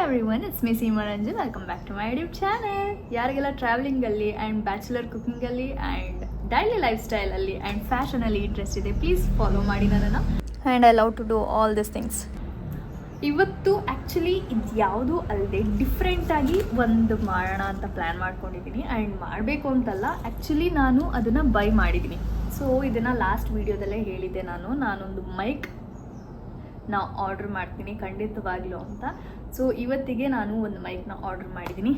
everyone, it's me Seema Ranjan. Welcome back to my YouTube channel. ಯಾರಿಗೆಲ್ಲ travelling ಅಲ್ಲಿ and bachelor cooking ಅಲ್ಲಿ and daily life style ಅಲ್ಲಿ and fashion ಅಲ್ಲಿ interest ಇದೆ, please follow ಮಾಡಿ ನನ್ನನ್ನು. And I love to do all this things. ಇವತ್ತು actually ಇದು ಯಾವುದೂ ಅಲ್ಲದೆ ಡಿಫ್ರೆಂಟಾಗಿ ಒಂದು ಮಾಡೋಣ ಅಂತ ಪ್ಲ್ಯಾನ್ ಮಾಡ್ಕೊಂಡಿದ್ದೀನಿ. ಆ್ಯಂಡ್ ಮಾಡಬೇಕು ಅಂತಲ್ಲ, ಆ್ಯಕ್ಚುಲಿ ನಾನು ಅದನ್ನು ಬೈ ಮಾಡಿದ್ದೀನಿ. ಸೊ ಇದನ್ನು ಲಾಸ್ಟ್ ವೀಡಿಯೋದಲ್ಲೇ ಹೇಳಿದ್ದೆ, ನಾನೊಂದು ಮೈಕ್ ಆರ್ಡರ್ ಮಾಡ್ತೀನಿ ಖಂಡಿತವಾಗ್ಲೂ ಅಂತ. ಸೊ ಇವತ್ತಿಗೆ ನಾನು ಒಂದು ಮೈಕ್ನ ಆರ್ಡರ್ ಮಾಡಿದ್ದೀನಿ.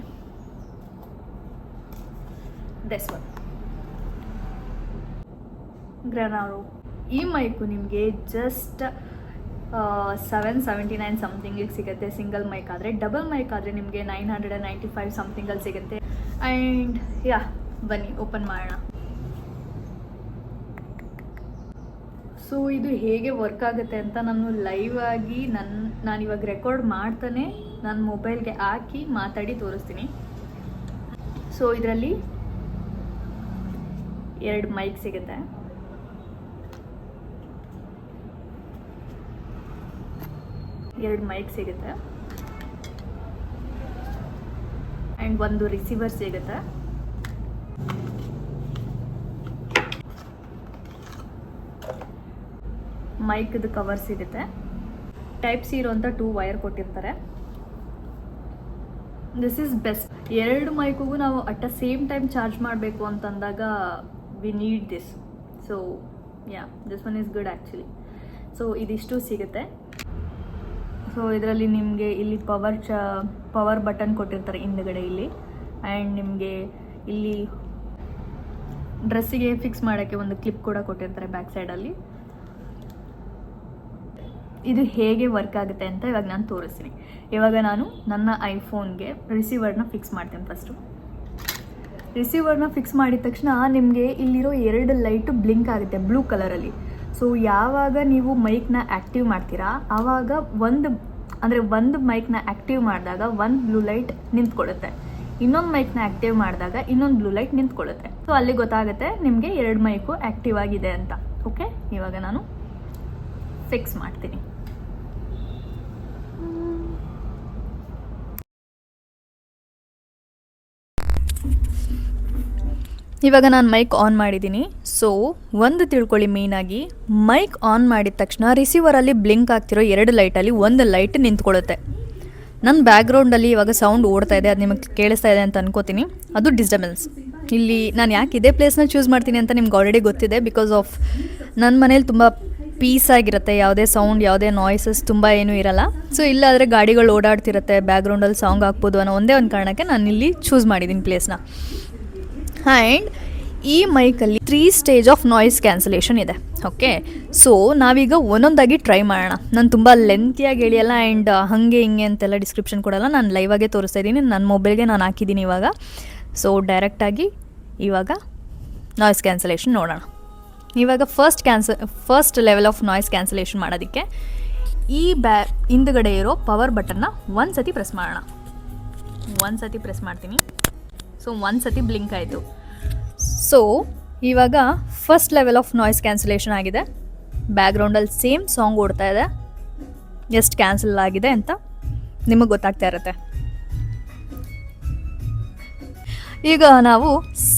ದಿಸ್ ಒನ್ ಗ್ರನಾರೋ. ಈ ಮೈಕು ನಿಮಗೆ ಜಸ್ಟ್ 779 ಸಮಥಿಂಗಿಗೆ ಸಿಗುತ್ತೆ ಸಿಂಗಲ್ ಮೈಕ್ ಆದರೆ. ಡಬಲ್ ಮೈಕ್ ಆದರೆ ನಿಮಗೆ 995 ಸಮಥಿಂಗಲ್ಲಿ ಸಿಗುತ್ತೆ. ಆ್ಯಂಡ್ ಬನ್ನಿ ಓಪನ್ ಮಾಡೋಣ. ಸೊ ಇದು ಹೇಗೆ ವರ್ಕ್ ಆಗುತ್ತೆ ಅಂತ ನಾನು ಲೈವ್ ಆಗಿ ನಾನಿವಾಗ ರೆಕಾರ್ಡ್ ಮಾಡ್ತಾನೆ ನನ್ನ ಮೊಬೈಲ್ಗೆ ಹಾಕಿ ಮಾತಾಡಿ ತೋರಿಸ್ತೀನಿ. ಸೊ ಇದರಲ್ಲಿ 2 ಮೈಕ್ ಸಿಗುತ್ತೆ. ಆ್ಯಂಡ್ ಒಂದು ರಿಸೀವರ್ ಸಿಗುತ್ತೆ. ಮೈಕ್ದು ಕವರ್ ಸಿಗುತ್ತೆ. ಟೈಪ್ ಸಿ ಇರೋಂಥ 2 ವೈರ್ ಕೊಟ್ಟಿರ್ತಾರೆ. This is best. 2 ಮೈಕಿಗೂ ನಾವು at a same time charge ಮಾಡಬೇಕು ಅಂತಂದಾಗ we need this. So this one is good actually. So ಇದಿಷ್ಟು ಸಿಗುತ್ತೆ. ಸೊ ಇದರಲ್ಲಿ ನಿಮಗೆ ಇಲ್ಲಿ ಪವರ್ ಬಟನ್ ಕೊಟ್ಟಿರ್ತಾರೆ ಹಿಂದುಗಡೆ ಇಲ್ಲಿ. ಆ್ಯಂಡ್ ನಿಮಗೆ ಇಲ್ಲಿ ಡ್ರೆಸ್ಸಿಗೆ ಫಿಕ್ಸ್ ಮಾಡೋಕ್ಕೆ ಒಂದು ಕ್ಲಿಪ್ ಕೂಡ ಕೊಟ್ಟಿರ್ತಾರೆ ಬ್ಯಾಕ್ ಸೈಡಲ್ಲಿ. ಇದು ಹೇಗೆ ವರ್ಕ್ ಆಗುತ್ತೆ ಅಂತ ಇವಾಗ ನಾನು ತೋರಿಸ್ತೀನಿ. ಇವಾಗ ನಾನು ನನ್ನ ಐಫೋನ್ಗೆ ರಿಸೀವರ್ನ ಫಿಕ್ಸ್ ಮಾಡ್ತೀನಿ. ಫಸ್ಟು ರಿಸೀವರ್ನ ಫಿಕ್ಸ್ ಮಾಡಿದ ತಕ್ಷಣ ನಿಮಗೆ ಇಲ್ಲಿರೋ 2 ಲೈಟು ಬ್ಲಿಂಕ್ ಆಗುತ್ತೆ ಬ್ಲೂ ಕಲರಲ್ಲಿ. ಸೊ ಯಾವಾಗ ನೀವು ಮೈಕ್ನ ಆ್ಯಕ್ಟಿವ್ ಮಾಡ್ತೀರಾ ಆವಾಗ ಒಂದು ಮೈಕ್ನ ಆ್ಯಕ್ಟಿವ್ ಮಾಡಿದಾಗ ಒಂದು ಬ್ಲೂ ಲೈಟ್ ನಿಂತ್ಕೊಳ್ಳುತ್ತೆ, ಇನ್ನೊಂದು ಮೈಕ್ನ ಆ್ಯಕ್ಟಿವ್ ಮಾಡಿದಾಗ ಇನ್ನೊಂದು ಬ್ಲೂ ಲೈಟ್ ನಿಂತ್ಕೊಳ್ಳುತ್ತೆ. ಸೊ ಅಲ್ಲಿ ಗೊತ್ತಾಗುತ್ತೆ ನಿಮಗೆ 2 ಮೈಕು ಆ್ಯಕ್ಟಿವ್ ಆಗಿದೆ ಅಂತ. ಓಕೆ, ಇವಾಗ ನಾನು ಫಿಕ್ಸ್ ಮಾಡ್ತೀನಿ. ಇವಾಗ ನಾನು ಮೈಕ್ ಆನ್ ಮಾಡಿದ್ದೀನಿ. ಸೊ ಒಂದು ತಿಳ್ಕೊಳ್ಳಿ, ಮೇಯ್ನಾಗಿ ಮೈಕ್ ಆನ್ ಮಾಡಿದ ತಕ್ಷಣ ರಿಸೀವರಲ್ಲಿ ಬ್ಲಿಂಕ್ ಆಗ್ತಿರೋ 2 ಲೈಟಲ್ಲಿ ಒಂದು ಲೈಟ್ ನಿಂತ್ಕೊಳ್ಳುತ್ತೆ. ನನ್ನ ಬ್ಯಾಕ್ಗ್ರೌಂಡಲ್ಲಿ ಇವಾಗ ಸೌಂಡ್ ಓಡ್ತಾ ಇದೆ, ಅದು ನಿಮಗೆ ಕೇಳಿಸ್ತಾ ಇದೆ ಅಂತ ಅನ್ಕೋತೀನಿ. ಅದು ಡಿಸ್ಟರ್ಬೆನ್ಸ್. ಇಲ್ಲಿ ನಾನು ಯಾಕೆ ಇದೇ ಪ್ಲೇಸ್ನ ಚೂಸ್ ಮಾಡ್ತೀನಿ ಅಂತ ನಿಮ್ಗೆ ಆಲ್ರೆಡಿ ಗೊತ್ತಿದೆ. ಬಿಕಾಸ್ ಆಫ್ ನನ್ನ ಮನೇಲಿ ತುಂಬ ಪೀಸ್ ಆಗಿರುತ್ತೆ, ಯಾವುದೇ ಸೌಂಡ್ ಯಾವುದೇ ನಾಯ್ಸಸ್ ತುಂಬ ಏನೂ ಇರಲ್ಲ. ಸೊ ಇಲ್ಲಾದರೆ ಗಾಡಿಗಳು ಓಡಾಡ್ತಿರುತ್ತೆ, ಬ್ಯಾಕ್ಗ್ರೌಂಡಲ್ಲಿ ಸಾಂಗ್ ಹಾಕ್ಬೋದು ಅನ್ನೋ ಒಂದೇ ಒಂದು ಕಾರಣಕ್ಕೆ ನಾನು ಇಲ್ಲಿ ಚೂಸ್ ಮಾಡಿದ್ದೀನಿ ಪ್ಲೇಸ್ನ. ಆ್ಯಂಡ್ ಈ ಮೈಕಲ್ಲಿ 3 ಸ್ಟೇಜ್ ಆಫ್ ನಾಯ್ಸ್ ಕ್ಯಾನ್ಸಲೇಷನ್ ಇದೆ. ಓಕೆ, ಸೊ ನಾವೀಗ ಒಂದೊಂದಾಗಿ ಟ್ರೈ ಮಾಡೋಣ. ನಾನು ತುಂಬ ಲೆಂತಿಯಾಗಿ ಹೇಳಿಯಲ್ಲ ಆ್ಯಂಡ್ ಹಾಗೆ ಹಿಂಗೆ ಅಂತೆಲ್ಲ ಡಿಸ್ಕ್ರಿಪ್ಷನ್ ಕೊಡಲ್ಲ. ನಾನು ಲೈವಾಗೇ ತೋರಿಸ್ತಾ ಇದ್ದೀನಿ, ನನ್ನ ಮೊಬೈಲ್ಗೆ ನಾನು ಹಾಕಿದ್ದೀನಿ ಇವಾಗ. ಸೊ ಡೈರೆಕ್ಟಾಗಿ ಇವಾಗ ನಾಯ್ಸ್ ಕ್ಯಾನ್ಸಲೇಷನ್ ನೋಡೋಣ. ಇವಾಗ first level of noise cancellation ಮಾಡೋದಕ್ಕೆ ಈ ಹಿಂದುಗಡೆ ಇರೋ ಪವರ್ ಬಟನ್ನ ಒಂದು ಸತಿ ಪ್ರೆಸ್ ಮಾಡೋಣ. ಪ್ರೆಸ್ ಮಾಡ್ತೀನಿ. ಸೊ 1 ಸತಿ ಬ್ಲಿಂಕ್ ಆಯಿತು. ಸೊ ಇವಾಗ first level of noise cancellation ಆಗಿದೆ. ಬ್ಯಾಕ್ಗ್ರೌಂಡಲ್ಲಿ ಸೇಮ್ ಸಾಂಗ್ ಓಡ್ತಾ ಇದೆ. ಎಷ್ಟು ಕ್ಯಾನ್ಸಲ್ ಆಗಿದೆ ಅಂತ ನಿಮಗೆ ಗೊತ್ತಾಗ್ತಾ ಇರುತ್ತೆ. ಈಗ ನಾವು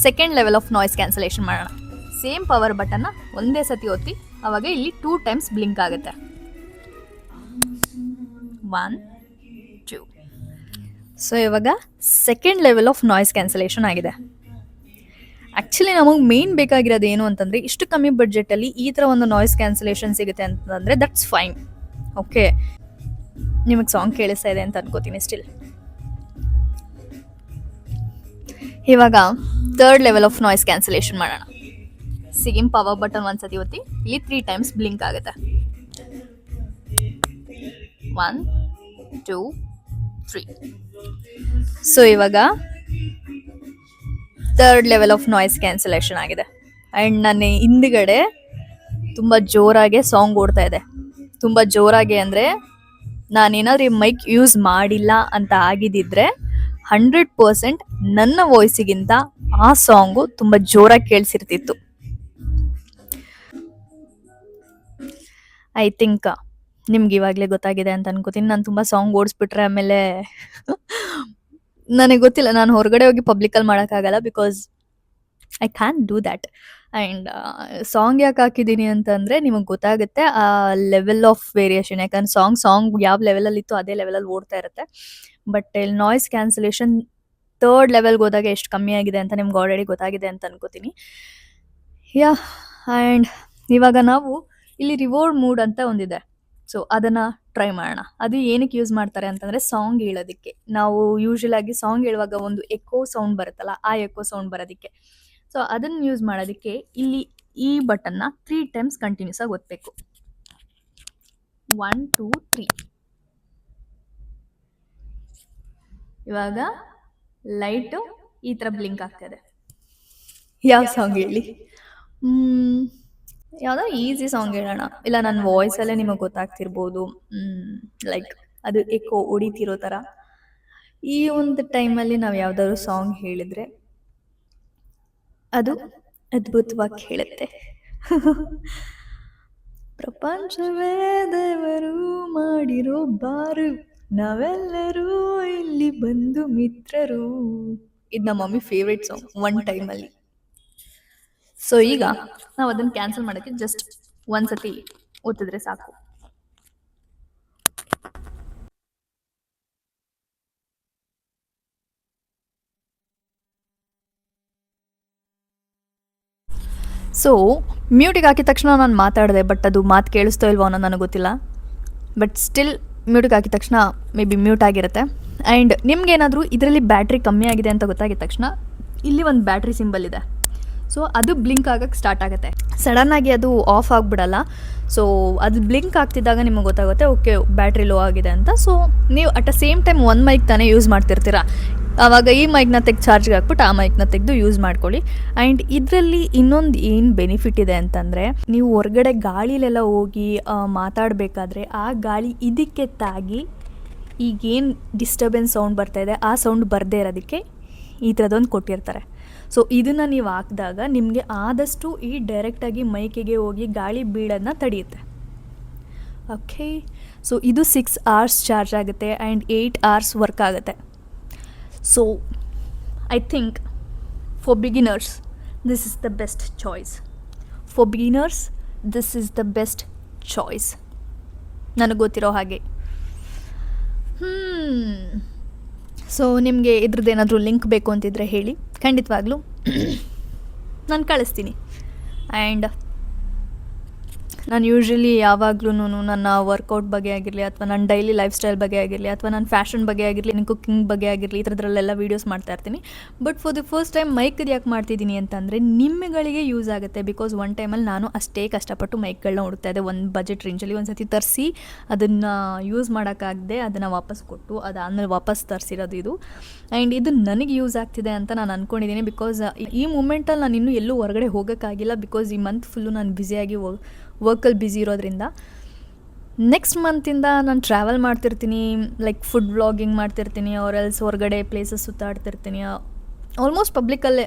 second level of noise cancellation ಮಾಡೋಣ. ಸೇಮ್ ಪವರ್ ಬಟನ್ನ ಒಂದೇ ಸತಿ ಒತ್ತಿ, ಆವಾಗ ಇಲ್ಲಿ 2 ಟೈಮ್ಸ್ ಬ್ಲಿಂಕ್ ಆಗುತ್ತೆ. 1 2. ಸೊ ಇವಾಗ second level of noise cancellation ಆಗಿದೆ. ಆ್ಯಕ್ಚುಲಿ ನಮಗೆ ಮೇನ್ ಬೇಕಾಗಿರೋದು ಏನು ಅಂತಂದರೆ, ಇಷ್ಟು ಕಮ್ಮಿ ಬಡ್ಜೆಟಲ್ಲಿ ಈ ಥರ ಒಂದು ನಾಯ್ಸ್ ಕ್ಯಾನ್ಸಲೇಷನ್ ಸಿಗುತ್ತೆ ಅಂತಂದರೆ ದಟ್ಸ್ ಫೈನ್. ಓಕೆ, ನಿಮಗೆ ಸಾಂಗ್ ಕೇಳಿಸ್ತಾ ಇದೆ ಅಂತ ಅನ್ಕೋತೀನಿ ಸ್ಟಿಲ್. ಇವಾಗ third level of noise cancellation ಮಾಡೋಣ. ಸೇಮ್ ಪವರ್ ಬಟನ್ ಒಂದು ಸತಿ ಒತ್ತಿ, ಇಲ್ಲಿ 3 ಟೈಮ್ಸ್ ಬ್ಲಿಂಕ್ ಆಗುತ್ತೆ. 1 2 3. ಸೊ ಇವಾಗ third level of noise cancellation ಆಗಿದೆ. ಆ್ಯಂಡ್ ನನ್ನ ಹಿಂದುಗಡೆ ತುಂಬ ಜೋರಾಗೆ ಸಾಂಗ್ ಓಡ್ತಾ ಇದೆ. ತುಂಬ ಜೋರಾಗೆ ಅಂದರೆ ನಾನೇನಾದ್ರೂ ಈ ಮೈಕ್ ಯೂಸ್ ಮಾಡಿಲ್ಲ ಅಂತ ಆಗಿದ್ದಿದ್ರೆ 100% ನನ್ನ ವಾಯ್ಸಿಗಿಂತ ಆ ಸಾಂಗು ತುಂಬ ಜೋರಾಗಿ ಕೇಳಿಸಿರ್ತಿತ್ತು. ಐ ಥಿಂಕ್ ನಿಮ್ಗೆ ಇವಾಗಲೇ ಗೊತ್ತಾಗಿದೆ ಅಂತ ಅನ್ಕೋತೀನಿ. ನಾನು ತುಂಬ ಸಾಂಗ್ ಓಡಿಸ್ಬಿಟ್ರೆ ಆಮೇಲೆ ನನಗೆ ಗೊತ್ತಿಲ್ಲ, ನಾನು ಹೊರಗಡೆ ಹೋಗಿ ಪಬ್ಲಿಕಲ್ಲಿ ಮಾಡೋಕ್ಕಾಗಲ್ಲ because I can do that. And song ಯಾಕೆ ಹಾಕಿದ್ದೀನಿ ಅಂತಂದರೆ ನಿಮಗೆ ಗೊತ್ತಾಗುತ್ತೆ ಆ ಲೆವೆಲ್ ಆಫ್ ವೇರಿಯೇಷನ್. ಯಾಕಂದ್ರೆ ಸಾಂಗ್ ಯಾವ ಲೆವೆಲಲ್ಲಿತ್ತು ಅದೇ ಲೆವೆಲಲ್ಲಿ ಓಡ್ತಾ ಇರುತ್ತೆ. ಬಟ್ ಇಲ್ಲಿ ನಾಯ್ಸ್ ಕ್ಯಾನ್ಸಲೇಷನ್ ಥರ್ಡ್ ಲೆವೆಲ್ಗೆ ಹೋದಾಗ ಎಷ್ಟು ಕಮ್ಮಿ ಆಗಿದೆ ಅಂತ ನಿಮ್ಗೆ ಆಲ್ರೆಡಿ ಗೊತ್ತಾಗಿದೆ ಅಂತ ಅನ್ಕೋತೀನಿ. ಯಾ ಆ್ಯಂಡ್ ಇವಾಗ ನಾವು ಇಲ್ಲಿ ರಿವೋರ್ಡ್ ಮೂಡ್ ಅಂತ ಒಂದಿದೆ. ಸೊ ಅದನ್ನು ಟ್ರೈ ಮಾಡೋಣ. ಅದು ಏನಕ್ಕೆ ಯೂಸ್ ಮಾಡ್ತಾರೆ ಅಂತಂದರೆ ಸಾಂಗ್ ಹೇಳೋದಕ್ಕೆ. ನಾವು ಯೂಶುವಲ್ ಆಗಿ ಸಾಂಗ್ ಹೇಳುವಾಗ ಒಂದು ಎಕೋ ಸೌಂಡ್ ಬರುತ್ತಲ್ಲ, ಆ ಎಕೋ ಸೌಂಡ್ ಬರೋದಕ್ಕೆ. ಸೊ ಅದನ್ನು ಯೂಸ್ ಮಾಡೋದಕ್ಕೆ ಇಲ್ಲಿ ಈ ಬಟನ್ನ 3 ಟೈಮ್ಸ್ ಕಂಟಿನ್ಯೂಸ್ ಆಗಿ ಒತ್ತಬೇಕು. 1 2 3. ಇವಾಗ ಲೈಟು ಈ ಥರ ಬ್ಲಿಂಕ್ ಆಗ್ತಾಯಿದೆ. ಯಾವ ಸಾಂಗ್ ಹೇಳಿ? ಯಾವುದೋ ಈಸಿ ಸಾಂಗ್ ಹೇಳೋಣ. ಇಲ್ಲ ನನ್ನ ವಾಯ್ಸಲ್ಲೇ ನಿಮಗೆ ಗೊತ್ತಾಗ್ತಿರ್ಬೋದು. ಲೈಕ್ ಅದು ಎಕೋ ಹೊಡಿತಿರೋ ಥರ. ಈ ಒಂದು ಟೈಮಲ್ಲಿ ನಾವು ಯಾವುದಾದ್ರು ಸಾಂಗ್ ಹೇಳಿದರೆ ಅದು ಅದ್ಭುತವಾಗಿ ಹೇಳುತ್ತೆ. ಪ್ರಪಂಚವೇ ದೇವರು ಮಾಡಿರೋ ಬಾರು, ನಾವೆಲ್ಲರೂ ಇಲ್ಲಿ ಬಂದು ಮಿತ್ರರು. ಇದು ನಮ್ಮ ಮಮ್ಮಿ ಫೇವ್ರೇಟ್ ಸಾಂಗ್ ಒನ್ ಟೈಮಲ್ಲಿ. ಸೊ ಈಗ ನಾವು ಅದನ್ನು ಕ್ಯಾನ್ಸಲ್ ಮಾಡೋಕ್ಕೆ ಜಸ್ಟ್ ಒಂದ್ಸತಿ ಒತ್ತಿದ್ರೆ ಸಾಕು. ಸೊ ಮ್ಯೂಟಿಗೆ ಹಾಕಿದ ತಕ್ಷಣ ನಾನು ಮಾತಾಡಿದೆ, ಬಟ್ ಅದು ಮಾತು ಕೇಳಿಸ್ತೋ ಇಲ್ವೋ ಅನ್ನೋ ನನಗೆ ಗೊತ್ತಿಲ್ಲ. ಬಟ್ ಸ್ಟಿಲ್ ಮ್ಯೂಟಿಗೆ ಹಾಕಿದ ತಕ್ಷಣ ಮೇ ಬಿ ಮ್ಯೂಟ್ ಆಗಿರುತ್ತೆ. ಆ್ಯಂಡ್ ನಿಮ್ಗೇನಾದರೂ ಇದರಲ್ಲಿ ಬ್ಯಾಟ್ರಿ ಕಮ್ಮಿ ಆಗಿದೆ ಅಂತ ಗೊತ್ತಾಗಿದ ತಕ್ಷಣ ಇಲ್ಲಿ ಒಂದು ಬ್ಯಾಟ್ರಿ ಸಿಂಬಲ್ ಇದೆ. ಸೊ ಅದು ಬ್ಲಿಂಕ್ ಆಗೋಕ್ಕೆ ಸ್ಟಾರ್ಟ್ ಆಗುತ್ತೆ. ಸಡನ್ನಾಗಿ ಅದು ಆಫ್ ಆಗಿಬಿಡಲ್ಲ. ಸೊ ಅದು ಬ್ಲಿಂಕ್ ಆಗ್ತಿದ್ದಾಗ ನಿಮಗೆ ಗೊತ್ತಾಗುತ್ತೆ ಓಕೆ ಬ್ಯಾಟ್ರಿ ಲೋ ಆಗಿದೆ ಅಂತ. ಸೊ ನೀವು ಅಟ್ ಅ ಸೇಮ್ ಟೈಮ್ ಒಂದು ಮೈಕ್ ತಾನೇ ಯೂಸ್ ಮಾಡ್ತಿರ್ತೀರ. ಆವಾಗ ಈ ಮೈಕ್ನ ತೆಗೆದು ಚಾರ್ಜ್ಗೆ ಹಾಕ್ಬಿಟ್ಟು ಆ ಮೈಕ್ನ ತೆಗೆದು ಯೂಸ್ ಮಾಡ್ಕೊಳ್ಳಿ. ಆ್ಯಂಡ್ ಇದರಲ್ಲಿ ಇನ್ನೊಂದು ಏನು ಬೆನಿಫಿಟ್ ಇದೆ ಅಂತಂದರೆ, ನೀವು ಹೊರಗಡೆ ಗಾಳಿಲೆಲ್ಲ ಹೋಗಿ ಮಾತಾಡಬೇಕಾದ್ರೆ ಆ ಗಾಳಿ ಇದಕ್ಕೆ ತಾಗಿ ಈಗೇನು ಡಿಸ್ಟರ್ಬೆನ್ಸ್ ಸೌಂಡ್ ಬರ್ತಾಯಿದೆ ಆ ಸೌಂಡ್ ಬರದೇ ಇರೋದಕ್ಕೆ ಈ ಥರದೊಂದು ಕೊಟ್ಟಿರ್ತಾರೆ. ಸೊ ಇದನ್ನು ನೀವು ಹಾಕಿದಾಗ ನಿಮಗೆ ಆದಷ್ಟು ಈ ಡೈರೆಕ್ಟಾಗಿ ಮೈಕಿಗೆ ಹೋಗಿ ಗಾಳಿ ಬೀಳೋದನ್ನ ತಡೆಯುತ್ತೆ. ಓಕೆ, ಸೊ ಇದು 6 hours ಚಾರ್ಜ್ ಆಗುತ್ತೆ ಆ್ಯಂಡ್ 8 hours ವರ್ಕ್ ಆಗುತ್ತೆ. So I think for beginners this is the best choice. For beginners this is the best choice ನನಗೆ ಗೊತ್ತಿರೋ ಹಾಗೆ. ಸೊ ನಿಮಗೆ ಇದ್ರದ್ದು ಏನಾದರೂ ಲಿಂಕ್ ಬೇಕು ಅಂತಿದ್ರೆ ಹೇಳಿ, ಖಂಡಿತವಾಗ್ಲೂ ನಾನು ಕಳಿಸ್ತೀನಿ. ಆ್ಯಂಡ್ ನಾನು ಯೂಶ್ವಲಿ ಯಾವಾಗ್ಲೂ ನನ್ನ ವರ್ಕೌಟ್ ಬಗ್ಗೆ ಆಗಿರಲಿ, ಅಥವಾ ನನ್ನ ಡೈಲಿ ಲೈಫ್ ಸ್ಟೈಲ್ ಬಗ್ಗೆ ಆಗಿರಲಿ, ಅಥವಾ ನನ್ನ ಫ್ಯಾಷನ್ ಬಗ್ಗೆ ಆಗಿರಲಿ, ನನ್ನ ಕುಕ್ಕಿಂಗ್ ಬಗ್ಗೆ ಆಗಿರಲಿ, ಈ ಥರದ್ರಲ್ಲೆಲ್ಲ ವೀಡಿಯೋಸ್ ಮಾಡ್ತಾ ಇರ್ತೀನಿ. But for the first time ಮೈಕ್ದು ಯಾಕೆ ಮಾಡ್ತಿದ್ದೀನಿ ಅಂತಂದರೆ ನಿಮ್ಮಗಳಿಗೆ ಯೂಸ್ ಆಗುತ್ತೆ. ಬಿಕಾಸ್ ಒನ್ ಟೈಮಲ್ಲಿ ನಾನು ಅಷ್ಟೇ ಕಷ್ಟಪಟ್ಟು ಮೈಕ್ಗಳನ್ನ ಹುಡುಕ್ತಾ ಇದ್ದೆ ಒಂದು ಬಜೆಟ್ ರೇಂಜಲ್ಲಿ. ಒಂದು ಸತಿ ತರಿಸಿ ಅದನ್ನು ಯೂಸ್ ಮಾಡೋಕ್ಕಾಗದೆ ಅದನ್ನು ವಾಪಸ್ ಕೊಟ್ಟು ಅದಾದಮೇಲೆ ವಾಪಸ್ ತರಿಸಿರೋದು ಇದು. ಆ್ಯಂಡ್ ಇದು ನನಗೆ ಯೂಸ್ ಆಗ್ತಿದೆ ಅಂತ ನಾನು ಅಂದ್ಕೊಂಡಿದ್ದೀನಿ. ಬಿಕಾಸ್ ಈ ಮೂಮೆಂಟಲ್ಲಿ ನಾನು ಇನ್ನೂ ಎಲ್ಲೂ ಹೊರಗಡೆ ಹೋಗೋಕ್ಕಾಗಿಲ್ಲ. ಬಿಕಾಸ್ ಈ ಮಂತ್ ಫುಲ್ಲು ನಾನು ಬ್ಯುಸಿಯಾಗಿ ವರ್ಕಲ್ಲಿ ಬ್ಯುಸಿ ಇರೋದ್ರಿಂದ. ನೆಕ್ಸ್ಟ್ ಮಂತಿಂದ ನಾನು ಟ್ರಾವೆಲ್ ಮಾಡ್ತಿರ್ತೀನಿ, ಲೈಕ್ ಫುಡ್ ವ್ಲಾಗಿಂಗ್ ಮಾಡ್ತಿರ್ತೀನಿ, ಆರ್ ಎಲ್ಸ್ ಹೊರಗಡೆ ಪ್ಲೇಸಸ್ ಸುತ್ತಾಡ್ತಿರ್ತೀನಿ. ಆಲ್ಮೋಸ್ಟ್ ಪಬ್ಲಿಕಲ್ಲೇ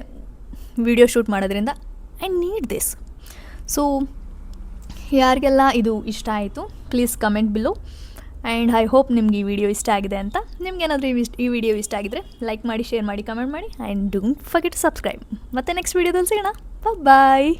ವಿಡಿಯೋ ಶೂಟ್ ಮಾಡೋದ್ರಿಂದ ಐ ನೀಡ್ ದಿಸ್. ಸೊ ಯಾರಿಗೆಲ್ಲ ಇದು ಇಷ್ಟ ಆಯಿತು please comment below. And I hope ನಿಮ್ಗೆ ಈ ವಿಡಿಯೋ ಇಷ್ಟ ಆಗಿದೆ ಅಂತ. ನಿಮ್ಗೇನಾದರೂ ಈ ವಿಡಿಯೋ ಇಷ್ಟ ಆಗಿದ್ರೆ ಲೈಕ್ ಮಾಡಿ, ಶೇರ್ ಮಾಡಿ, ಕಮೆಂಟ್ ಮಾಡಿ. And don't forget to subscribe. ಮತ್ತೆ ನೆಕ್ಸ್ಟ್ ವೀಡಿಯೋದಲ್ಲಿ ಸಿಗೋಣ. ಬಾಯ್.